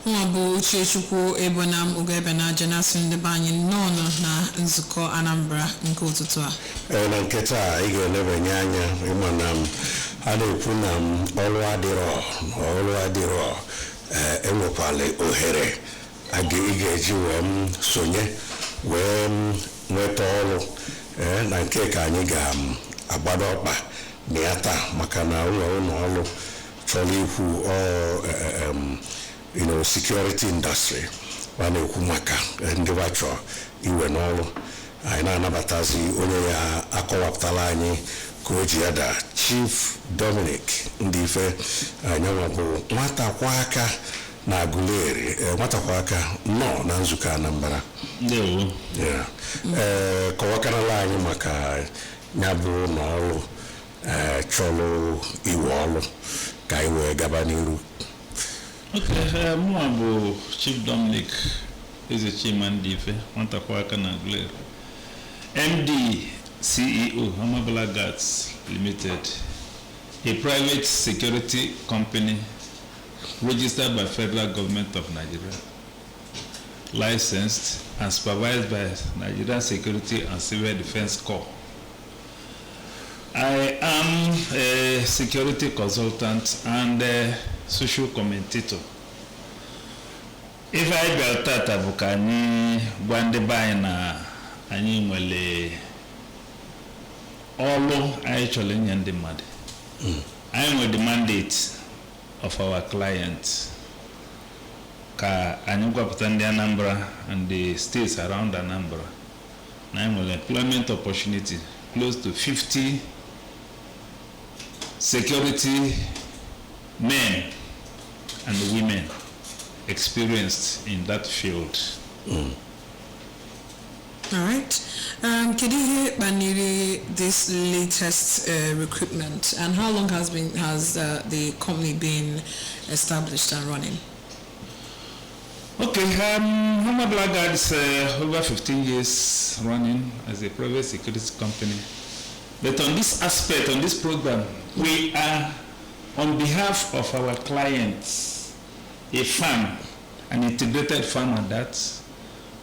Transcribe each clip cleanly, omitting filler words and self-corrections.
Mwabu Uchechukwu Ebonam Ugebena Janasin de Banyan Nono na Nzuko Anambra Nkotutua. Na nketa ige lebe nyanya imanam adepunam olwadiro enwopale ohere age ige jiwem sonye wem nwetolu na nke ka anyị ga agbado ọkpa niata maka na ụlọ ọrụ chọrọ ikwu security industry wana ekwu maka ndị bachọ iwe n'ọrụ anyị na-anabatazi onye ya akọwapụtala anyị ka o ji ada Chief Dominic ndị ife anyanwa bụ nwata kwa aka na Aguleri nwata kwa aka nọ na nzukọ Anambra ndewo kọwakarala anyị maka ya bụ n'ọrụ chọrọ iwe ọrụ ka iwe gaba n'iru. Okay, Muabu Chief Dominic is a chairman dife, Montakwaka Nagler. MD CEO Anambra Guards Limited, a private security company registered by Federal Government of Nigeria, licensed and supervised by Nigeria Security and Civil Defense Corps. I am a security consultant and social commentator. If I built that abukani gwande baina ani mwele all I challenge and demand. I am with the mandate of our client. Ka anyugwa patandi Anambra and the states around Anambra. I am with employment opportunity close to 50 security men and women experienced in that field. All right. Can you hear Baniri this latest recruitment, and how long has the company been established and running? Okay, Anambra Guards over 15 years running as a private security company. But on this aspect, on this program, we are on behalf of our clients, a firm, an integrated firm at that.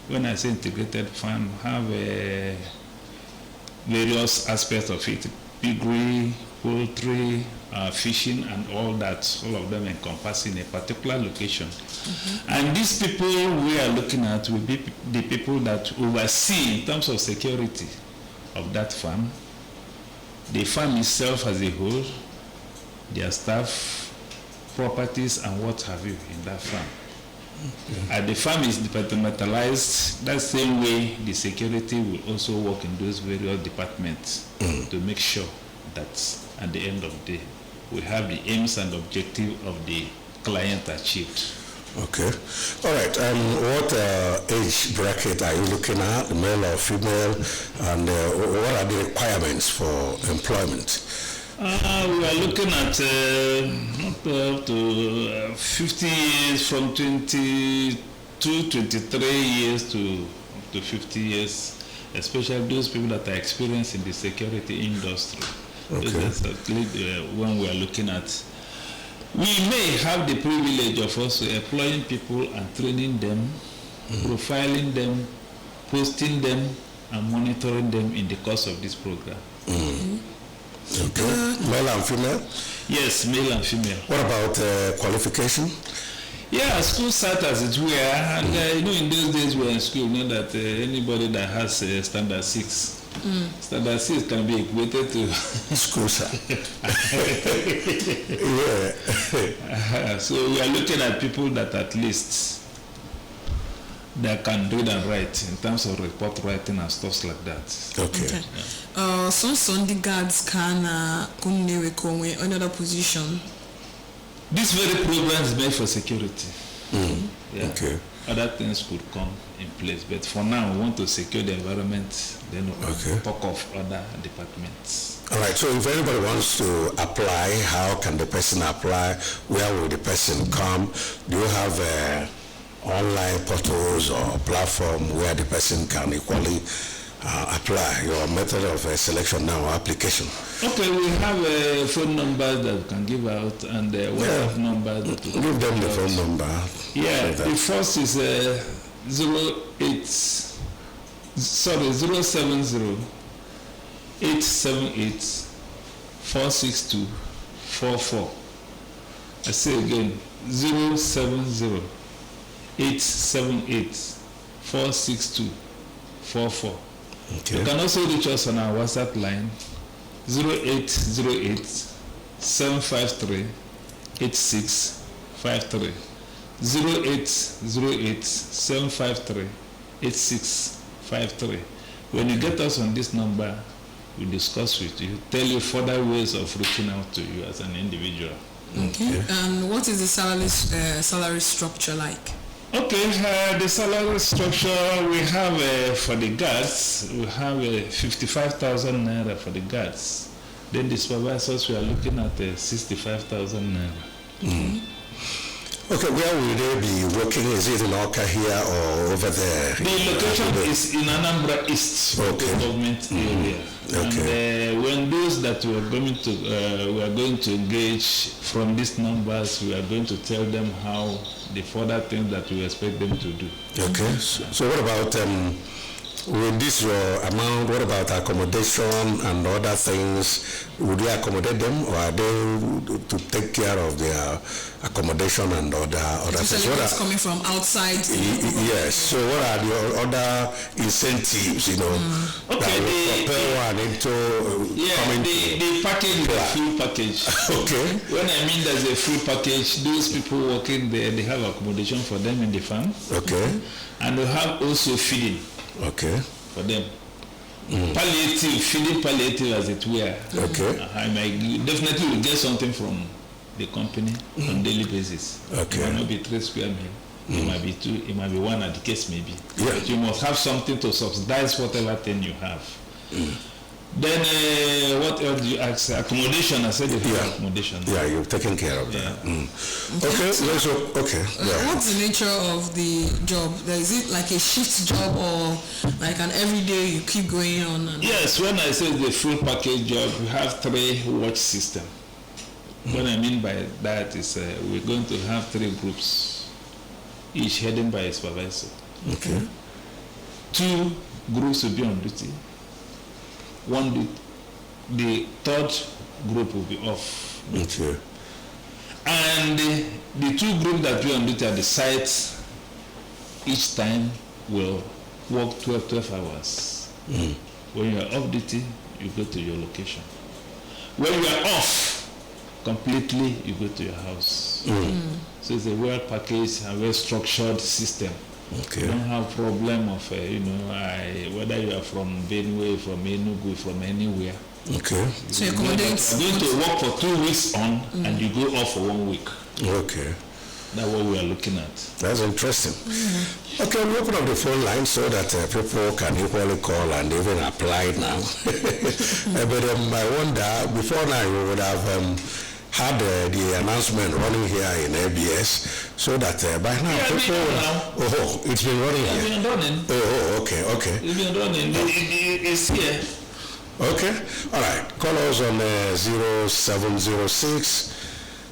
When I say integrated firm, have various aspects of it, piggery, poultry, fishing, and all that, all of them encompassing a particular location. And these people we are looking at will be the people that oversee in terms of security of that farm, the farm itself as a whole, their staff, properties, and what have you in that farm. The farm is departmentalized. That same way, the security will also work in those various departments to make sure that at the end of the day, we have the aims and objective of the client achieved. Okay. All right. What age bracket are you looking at, male or female, and what are the requirements for employment? We are looking at up to 50 years, from 22, 23 years to up to 50 years, especially those people that are experienced in the security industry. Okay. That's when we are looking at. We may have the privilege of also employing people and training them, profiling them, posting them, and monitoring them in the course of this program. Okay. Male and female? Yes, male and female. What about qualification? Yeah, school start as it were, and in those days we were in school, that anybody that has standard 6. Standard 6 can be equated to school start. So we are looking at people that at least that can read and write in terms of report writing and stuff like that. Okay. Some Sunday guards can come another position. This very program is made for security. Yeah. Okay. Other things could come in place, but for now we want to secure the environment, then we'll talk of other departments. All right, so if anybody wants to apply, how can the person apply? Where will the person come? Do you have online portals or platform where the person can equally apply, your method of selection now, application. Okay, we have a phone number that we can give out and a WhatsApp number that we can give them the phone number. Yeah, the first is 070 878 46244. I say again, 070 878 46244. Okay. You can also reach us on our WhatsApp line 0808 753 8653. 0808 753 8653. When you get us on this number, we discuss with you, tell you further ways of reaching out to you as an individual. Okay. And what is the salary structure like? Okay, the salary structure we have for the guards, we have 55,000 naira for the guards. Then the supervisors, we are looking at 65,000 naira. Mm. Okay, where will they be working? Is it in Oka here or over there? The location is in Anambra East, local government area. Okay. And when those that we are going to engage from these numbers, we are going to tell them how the further things that we expect them to do. Okay. So what about with this your amount? What about accommodation and other things? Would you accommodate them, or are they to take care of their accommodation and other things? What are coming from outside? Yes. So what are the other incentives? You know, okay, that will propel one into coming. The package is a full package. Okay. When I mean there's a full package, those people working there, they have accommodation for them in the farm. Okay. And they have also feeding. Okay. For them. Palliative, feeding palliative as it were. Okay. I might definitely will get something from the company on daily basis. Okay. It might not be 3 square meal. It might be 2, it might be 1 at the case maybe. Yeah. But you must have something to subsidize whatever thing you have. Then what else do you ask? Accommodation, I said you have accommodation. Yeah, you've taken care of that. Okay, okay. What's the nature of the job? Is it like a shift job or like an everyday you keep going on? Yes, when I say the full package job, we have 3 watch system. What I mean by that is we're going to have 3 groups, each headed by a supervisor. Okay. 2 groups will be on duty. The 3rd group will be off. Okay. And the 2 groups that will be on duty at the site each time will work 12 hours. When you are off duty, you go to your location. When you are off completely, you go to your house. So it's a well packaged and well structured system. Okay. You don't have problem of whether you are from Benue, from Enugu, from anywhere. Okay. So you accommodate. You're going to work for 2 weeks on and you go off for 1 week. Okay. That's what we are looking at. That's interesting. Okay, we'll open up the phone line so that people can equally call and even apply now. But I wonder, before now we would have had the announcement running here in ABS so that by now people it's been running here. It's been running. Okay. It's been running. It's here. Okay. All right. Call us on 0706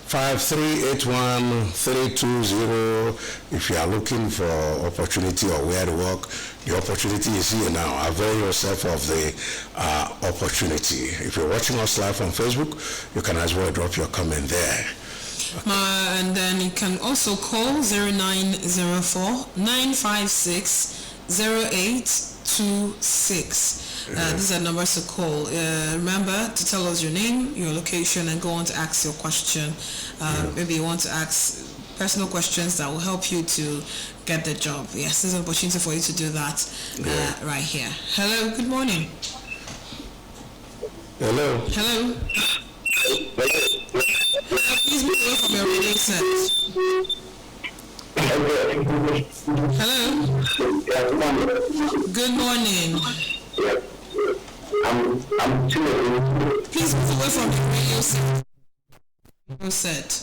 5381-320 if you are looking for opportunity or where to work. The opportunity is here now. Avail yourself of the opportunity. If you're watching us live on Facebook, you can as well drop your comment there. And then you can also call 0904-956-0826. These are numbers to call. Remember to tell us your name, your location, and go on to ask your question. Maybe you want to ask personal questions that will help you to get the job. Yes, there's an opportunity for you to do that right here. Hello, good morning. Hello. Please move away from your radio set. Hello. Good morning. Please move away from the radio set.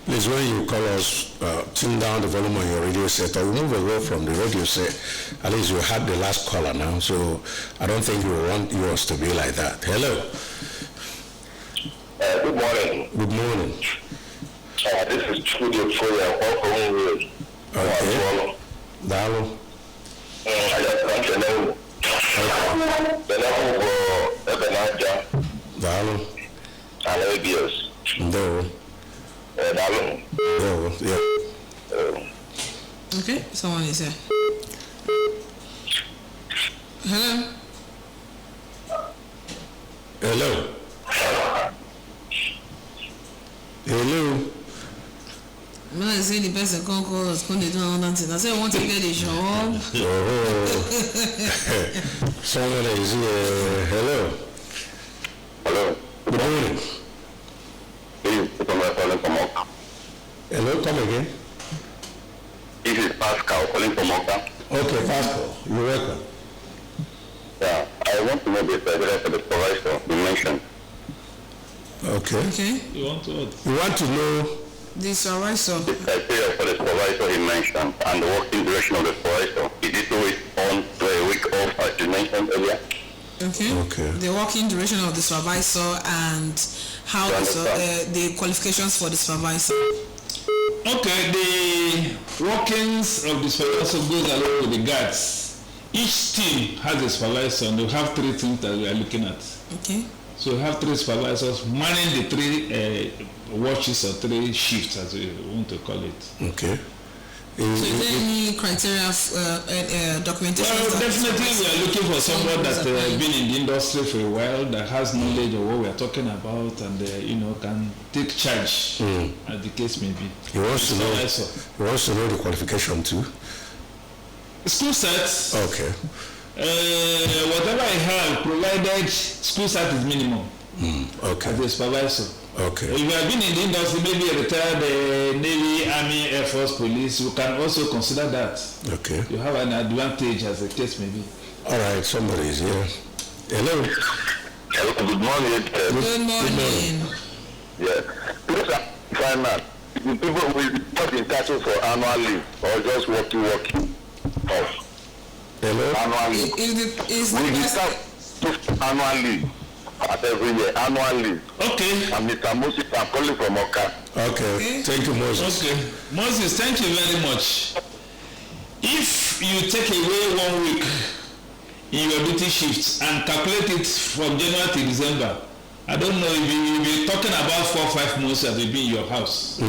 Please, when you call us, tune down the volume on your radio set or move away from the radio set. At least you had the last caller now, so I don't think you want yours to be like that. Hello. Good morning. Good morning. This is Studio Foya. Welcome. Okay. Dalo. I just want to know. The level for Ebenaja. Dalo. Alabios. No. Dalo. No. Yeah. Okay, someone is here. Hello. Hello. Hello. No, I say the person can't call us, can't do nothing. I say I want to get a job. Oh. Someone is here. Hello. Hello. Good morning. This is calling from Oka. Hello, come again. This is Pascal calling from Oka. Okay, Pascal, you're welcome. Yeah, I want to know the criteria for the supervisor you mentioned. Okay. Okay. You want to what? You want to know This supervisor. The criteria for the supervisor he mentioned and the working duration of the supervisor. Is it 2 weeks on to a week off as you mentioned earlier? Okay. Okay. The working duration of the supervisor and how the qualifications for the supervisor. Okay, the workings of the supervisor goes along with the guards. Each team has a supervisor and they have 3 things that we are looking at. Okay. So we have 3 supervisors manning the 3 watches or 3 shifts, as we want to call it. Okay. So is there any criteria of documentation? Well, definitely we are looking for someone that been in the industry for a while, that has knowledge of what we are talking about, and can take charge, as the case may be. He wants to know the qualification too. School sets. Okay. Whatever I have, provided school set is minimum. Okay. As a supervisor. Okay. If you have been in the industry, maybe a retired Navy, Army, Air Force, Police, you can also consider that. Okay. You have an advantage, as the case may be. All right, somebody is here. Hello. Hello, good morning. Good morning. Yeah. Please find out. People will not entitled for annual leave or just working off. Hello. Annual leave. Is We start annual leave at every year. Annual leave. Okay. And Mr. Moses, I'm calling from Oka. Okay. Thank you, Moses. Okay. Moses, thank you very much. If you take away 1 week in your duty shifts and calculate it from January to December, I don't know if you'll be talking about 4 or 5 months that will be in your house.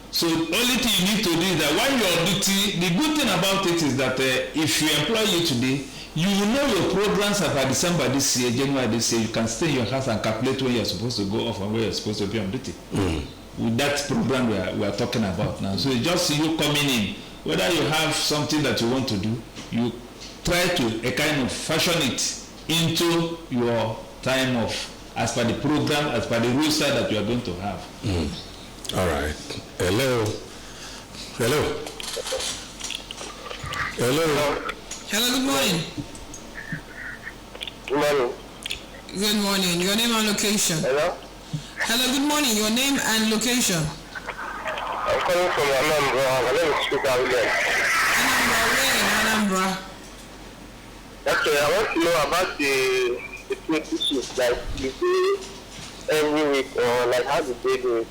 So the only thing you need to do is that while you're on duty, the good thing about it is that if you employ you today, you will know your programs are by December this year, January this year. You can stay in your house and calculate when you're supposed to go off and when you're supposed to be on duty. With that program we are talking about now. So it's just you coming in. Whether you have something that you want to do, you try to kind of fashion it into your time off as per the program, as per the roster that you are going to have. All right. Hello. Hello. Hello. Hello, good morning. Good morning. Good morning. Your name and location. Hello? Hello, good morning. Your name and location. I'm calling from Anambra. My name is Peter William. Anambra, where in Anambra? Okay, I want to know about the 20 shifts, like you do every week, or like how do they do it?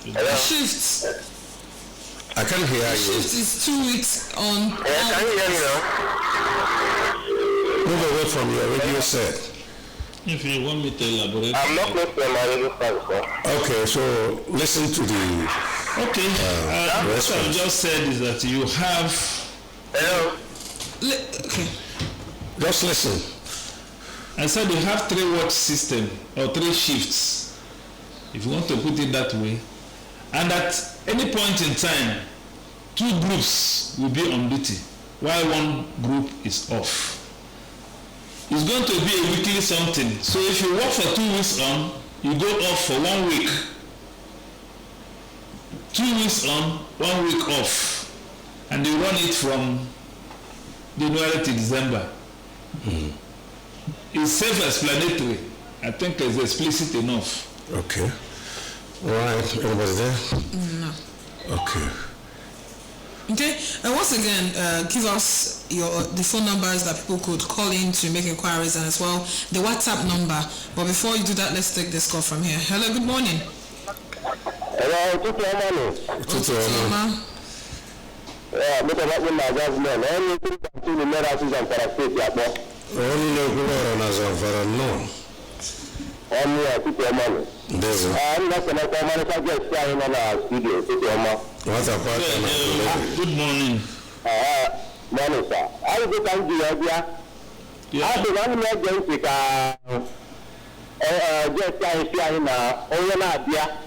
Hello? Shifts. I can't hear you. Shift is 2 weeks on. Yeah, can you hear me now? Move away from your radio set. If you want me to elaborate. I'm not close to my radio service, sir. Okay, so listen to the Okay. What I've just said is that you have. Hello? Okay. just listen. I said you have 3 watch system or 3 shifts, if you want to put it that way, and at any point in time 2 groups will be on duty while 1 group is off. It's going to be a weekly something. So if you work for 2 weeks on, you go off for 1 week. 2 weeks on, 1 week off, and you run it from January to December. It's self-explanatory. I think it's explicit enough. Okay. All right. Anybody there? No. Okay. Okay, and once again, give us the phone numbers that people could call in to make inquiries, and as well the WhatsApp number. But before you do that, let's take this call from here. Hello, good morning. Hello, good morning. Good morning. Yeah, but about when I was man, anything to the medicines and parasites, yeah, Only no. Good morning. There's I'm not going to come and suggest saying on our studio. what's up, Good morning. Morning, sir. I will go to the idea. I will run my Jessica. Just saying now, only an idea.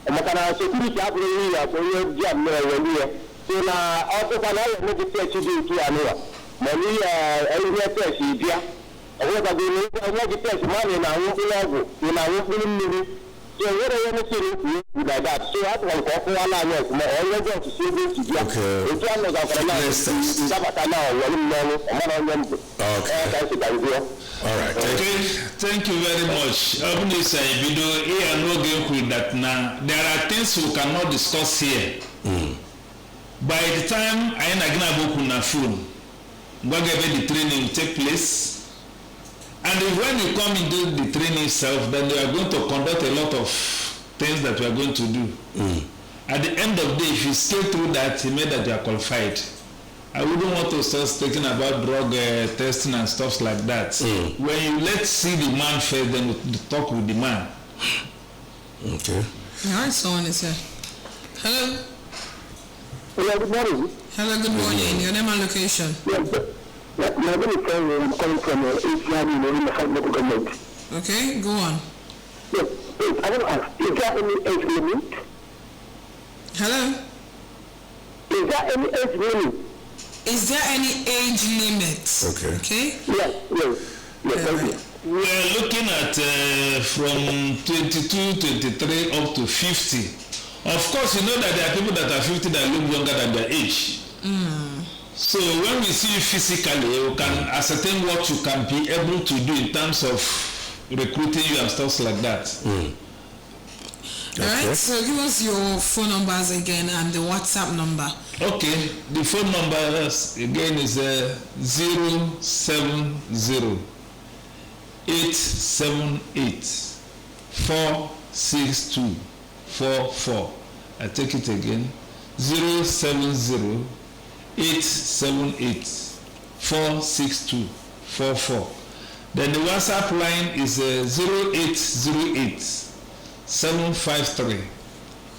And I can security happening here for your job there. So now, also, I know the church is to Anua. Money, every church is here. I want to be test money in our own level, in our own living. So, what I want to say like that. So, I want to offer one hour. I want to see this. Okay. It's one of All right. Okay, thank you very much. There are things we cannot discuss here. By the time I am na phone, the training will take place. And when you come into the training itself, then you are going to conduct a lot of things that we are going to do. At the end of the day, if you scale through that, you made that you are qualified. I wouldn't want to start speaking about drug testing and stuff like that. When you let's see the man first, then we talk with the man. Okay. All right, someone is here. Hello. Hello, good morning. Hello, good morning. Your name and location. My name is Terry. I'm calling from ACIB in the local government. Okay, go on. Yes, I want to ask, is there any age limit? Hello. Is there any age limit? Is there any age limit? Okay. Okay. Yes, thank you. We are looking at from 22, 23 up to 50. Of course, you know that there are people that are 50 that look younger than their age. So when we see you physically, we can ascertain what you can be able to do in terms of recruiting you and stuff like that. All right, so give us your phone numbers again and the WhatsApp number. Okay, the phone number again is 070 878 46244. I take it again, 070 878 46244. Then the WhatsApp line is 0808 753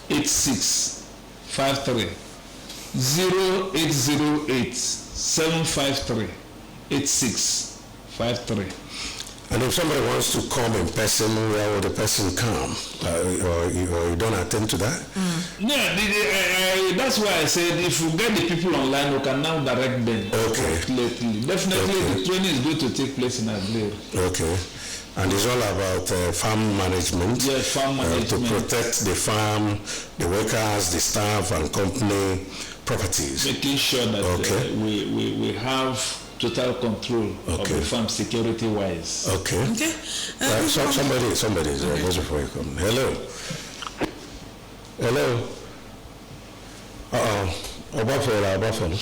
8653. 0808 753 8653. And if somebody wants to come in person, where will the person come? Or you don't attend to that? Yeah, that's why I said if we get the people online, we can now direct them. Okay. Definitely, the training is going to take place in Aguilera. Okay. And it's all about farm management. Yeah, farm management. To protect the farm, the workers, the staff, and company properties. Making sure that we have total control of the farm security wise. Okay. Okay. Somebody is there just before you come. Hello. Buffalo.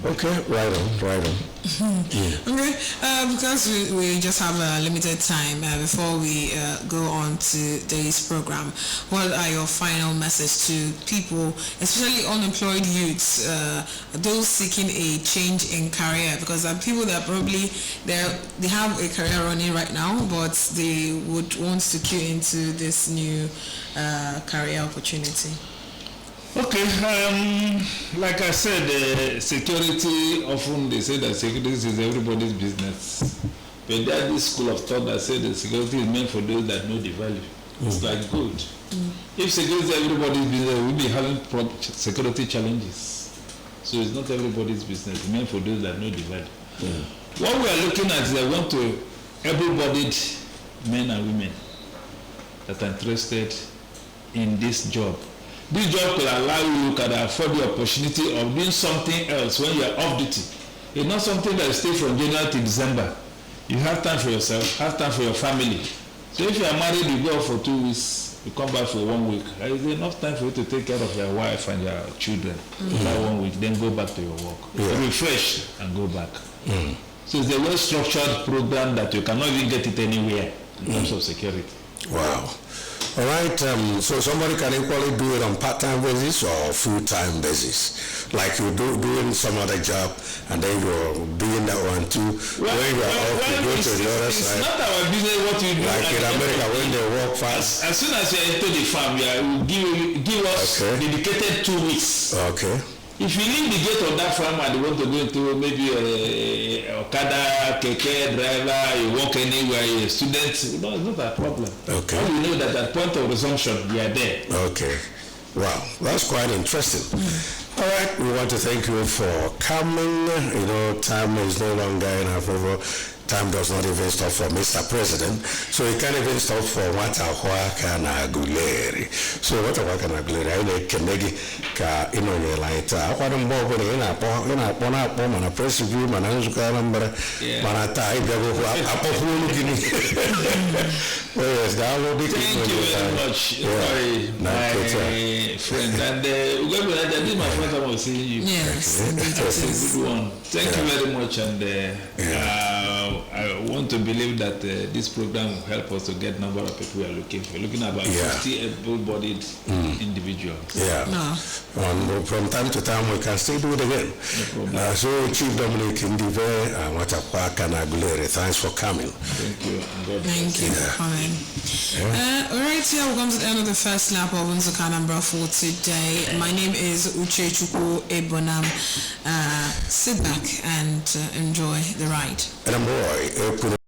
Okay, right on. Okay, because we just have a limited time before we go on to today's program, what are your final message to people, especially unemployed youths, those seeking a change in career? Because there are people that probably they have a career running right now, but they would want to key into this new career opportunity. Okay, like I said, security, often they say that security is everybody's business. But there is this school of thought that says that security is meant for those that know the value. It's like gold. If security is everybody's business, we'll be having security challenges. So it's not everybody's business. It's meant for those that know the value. What we are looking at is I want to able-bodied men and women that are interested in this job. This job will allow you to afford the opportunity of doing something else when you are off duty. It's not something that stays from January to December. You have time for yourself, have time for your family. So if you are married, you go for 2 weeks. You come back for 1 week. There is enough time for you to take care of your wife and your children. That 1 week, then go back to your work. Refresh and go back. So it's a well-structured program that you cannot even get it anywhere in terms of security. Wow. All right, so somebody can equally do it on part-time basis or full-time basis. Like you're doing some other job and then you're doing that one too. When you're off, you go to the other side. It's not our business what you do. Like in America, when they work fast. As soon as you enter the farm, you give us dedicated 2 weeks. Okay. If you leave the gate of that farm and you want to go into maybe a Okada, keke driver, you walk anywhere, you're a student, it's not a problem. Okay. All you know that at point of resumption, you are there. Okay. Wow, that's quite interesting. All right, we want to thank you for coming. You know, time is no longer in our favor. Time does not even stop for Mr. President, so it can't even stop for Watawaka Guleri. So Watawaka Guleri, I can ka ino laita. Akwa mbo bone ina po mana press review mana Anambra mana tai bego apo hulu gini. Yes, that will be. Thank you very much, my friend. And this is my first time of seeing you. Yes, that's a good one. Thank you very much, and I want to believe that this program will help us to get number of people we are looking for. We're looking at about 50 able-bodied individuals. Yeah. No. And from time to time we can still do it again. No so Chief Dominic Ndive, thanks for coming. Thank you. And God Thank you for coming. All right, here we come to the end of the first lap of Anambra for today. My name is Uche Chukwu Ebonam. Sit back and enjoy the ride. And I'm Roy.